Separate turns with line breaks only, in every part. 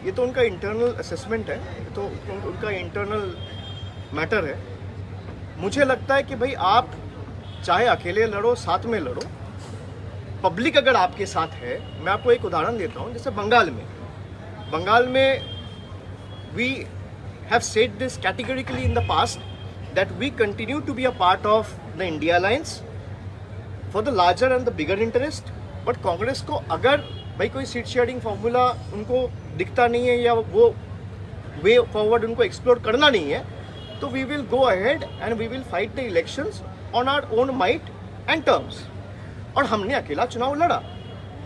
ये तो उनका इंटरनल असेसमेंट है, ये तो उनका इंटरनल मैटर है। मुझे लगता है कि भाई आप चाहे अकेले लड़ो, साथ में लड़ो, पब्लिक अगर आपके साथ है। मैं आपको एक उदाहरण देता हूँ, जैसे बंगाल में we have said this categorically in the past that we continue to be a part of the India alliance for the larger and the bigger interest. But Congress को अगर भाई कोई सीट शेयरिंग फॉर्मूला उनको दिखता नहीं है या वो वे फॉरवर्ड उनको एक्सप्लोर करना नहीं है, तो we will go ahead and we will fight the elections on our own might and terms. और हमने अकेला चुनाव लड़ा,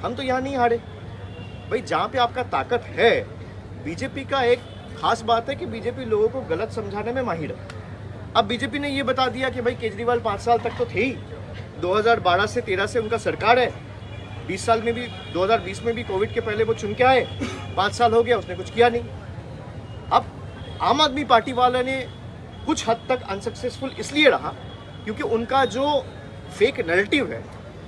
हम तो यहाँ नहीं हारे भाई। जहाँ पे आपका ताकत है, बीजेपी का एक खास बात है कि बीजेपी लोगों को गलत समझाने में माहिर है। अब बीजेपी ने ये बता दिया कि भाई केजरीवाल 5 साल तक तो थे ही, 2012 से 13 से उनका सरकार है, 20 साल में भी 2020 में भी कोविड के पहले वो चुन के आए, 5 साल हो गया, उसने कुछ किया नहीं। अब आम आदमी पार्टी वाले ने कुछ हद तक अनसक्सेसफुल इसलिए रहा क्योंकि उनका जो फेक नैरेटिव है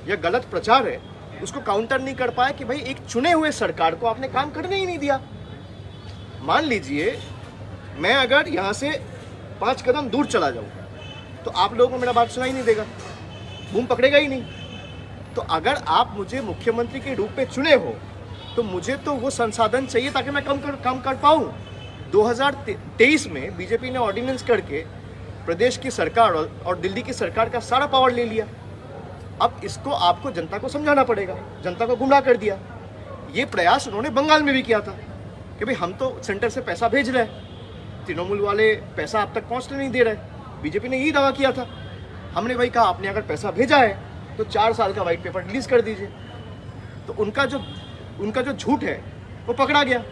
या गलत प्रचार है उसको काउंटर नहीं कर पाया कि भाई एक चुने हुए सरकार को आपने काम करने ही नहीं दिया। मान लीजिए मैं अगर यहाँ से 5 कदम दूर चला जाऊँ तो आप लोगों को मेरा बात सुनाई नहीं देगा, बूम पकड़ेगा ही नहीं। तो अगर आप मुझे मुख्यमंत्री के रूप में चुने हो तो मुझे तो वो संसाधन चाहिए ताकि मैं काम कर पाऊँ। 2023 में बीजेपी ने ऑर्डिनेंस करके प्रदेश की सरकार और दिल्ली की सरकार का सारा पावर ले लिया। अब इसको आपको जनता को समझाना पड़ेगा, जनता को गुमराह कर दिया। ये प्रयास उन्होंने बंगाल में भी किया था कि भाई हम तो सेंटर से पैसा भेज रहे हैं, तृणमूल वाले पैसा आप तक पहुंचने नहीं दे रहे। बीजेपी ने यही दावा किया था। हमने भाई कहा आपने अगर पैसा भेजा है तो 4 साल का व्हाइट पेपर रिलीज कर दीजिए। तो उनका जो झूठ है वो पकड़ा गया,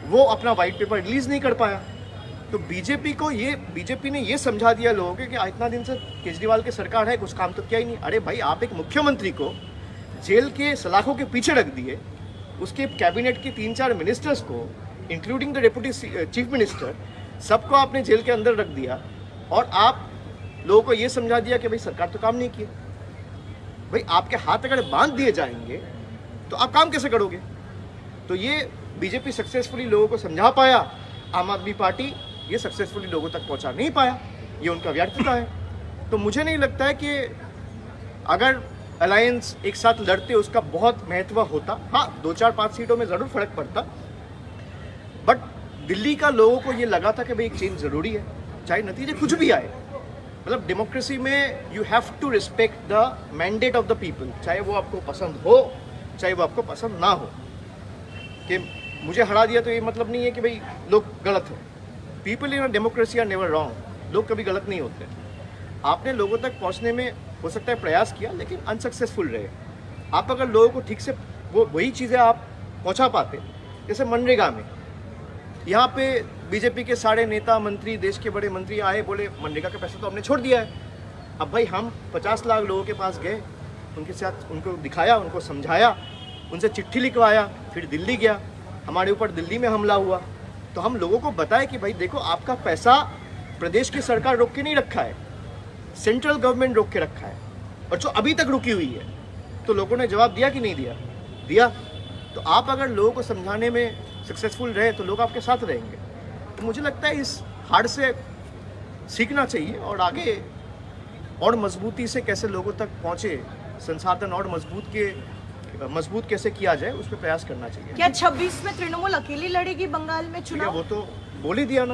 वो अपना व्हाइट पेपर रिलीज नहीं कर पाया। तो बीजेपी ने ये समझा दिया लोगों को कि इतना दिन से केजरीवाल की सरकार है, कुछ काम तो किया ही नहीं। अरे भाई आप एक मुख्यमंत्री को जेल के सलाखों के पीछे रख दिए, उसके कैबिनेट के 3-4 मिनिस्टर्स को including the deputy chief minister सबको आपने जेल के अंदर रख दिया और आप लोगों को ये समझा दिया कि भाई सरकार तो काम नहीं की। भाई आपके हाथ अगर बांध दिए जाएंगे तो आप काम कैसे करोगे? तो ये बीजेपी सक्सेसफुली लोगों को समझा पाया, आम आदमी पार्टी ये सक्सेसफुली लोगों तक पहुंचा नहीं पाया। ये उनका व्यर्थता है। तो मुझे नहीं लगता है कि अगर अलायंस एक साथ लड़ते उसका बहुत महत्व होता। हाँ 2-4-5 सीटों में ज़रूर फर्क पड़ता, बट दिल्ली का लोगों को ये लगा था कि भाई एक चेंज ज़रूरी है, चाहे नतीजे कुछ भी आए। मतलब डेमोक्रेसी में you have to respect the mandate of the people, चाहे वो आपको पसंद हो चाहे वो आपको पसंद ना हो। कि मुझे हरा दिया तो ये मतलब नहीं है कि भाई लोग गलत हैं। People in democracy are never wrong, लोग कभी गलत नहीं होते। आपने लोगों तक पहुंचने में हो सकता है प्रयास किया लेकिन अनसक्सेसफुल रहे। आप अगर लोगों को ठीक से वही चीज़ें आप पहुंचा पाते, जैसे मनरेगा में यहाँ पे बीजेपी के सारे नेता मंत्री, देश के बड़े मंत्री आए, बोले मनरेगा का पैसा तो हमने छोड़ दिया है। अब भाई हम 50 लाख लोगों के पास गए, उनके साथ उनको दिखाया, उनको समझाया, उनसे चिट्ठी लिखवाया, फिर दिल्ली गया, हमारे ऊपर दिल्ली में हमला हुआ। तो हम लोगों को बताए कि भाई देखो आपका पैसा प्रदेश की सरकार रोक के नहीं रखा है, सेंट्रल गवर्नमेंट रोक के रखा है, और जो अभी तक रुकी हुई है। तो लोगों ने जवाब दिया कि नहीं दिया? दिया। तो आप अगर लोगों को समझाने में सक्सेसफुल रहे तो लोग आपके साथ रहेंगे। तो मुझे लगता है इस हार से सीखना चाहिए और आगे और मजबूती से कैसे लोगों तक पहुँचे, संसाधन और मजबूत कैसे किया जाए उस पर प्रयास करना चाहिए।
क्या 26 में तृणमूल अकेली लड़ेगी बंगाल में चुनाव?
वो तो बोल ही दिया ना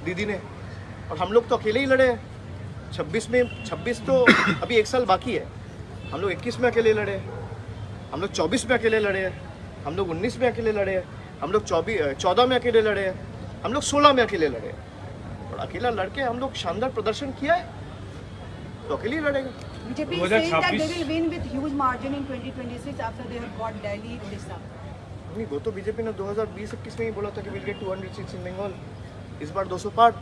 दीदी ने, और हम लोग तो अकेले ही लड़े हैं। 26 तो अभी 1 साल बाकी है। हम लोग 21 में अकेले लड़े हैं, हम लोग 24 में अकेले लड़े हैं, हम लोग 19 में अकेले लड़े हैं, हम लोग 14 में अकेले लड़े हैं, हम लोग 16 में अकेले लड़े हैं। और अकेला लड़के हम लोग शानदार प्रदर्शन किया है, तो अकेले ही लड़ेगा।
BJP is saying that they will win with huge margin in 2026 after they have got Delhi, Odisha.
नहीं, वो तो बीजेपी ने 2020-21 में ही बोला था कि will get 200 seats in Bengal, इस बार 200 पार।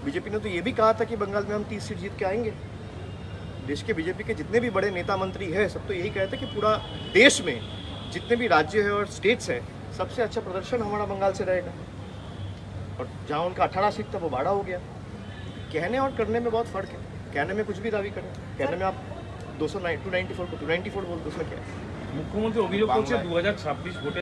बीजेपी ने तो ये भी कहा था कि बंगाल में हम 30 सीट जीत के आएंगे। देश के बीजेपी के जितने भी बड़े नेता मंत्री हैं सब तो यही कहते हैं कि पूरा देश में जितने भी राज्य है और स्टेट्स हैं सबसे अच्छा प्रदर्शन हमारा बंगाल से रहेगा। और जहाँ उनका 18 सीट था वो 12 हो गया। कहने और करने में बहुत फ़र्क है। कहने में कुछ भी दावी करें, कहने में आप 294 को 294 बोल दो, उसमें क्या है?
मुख्यमंत्री অভিযোগ করছে 2026 ভোটে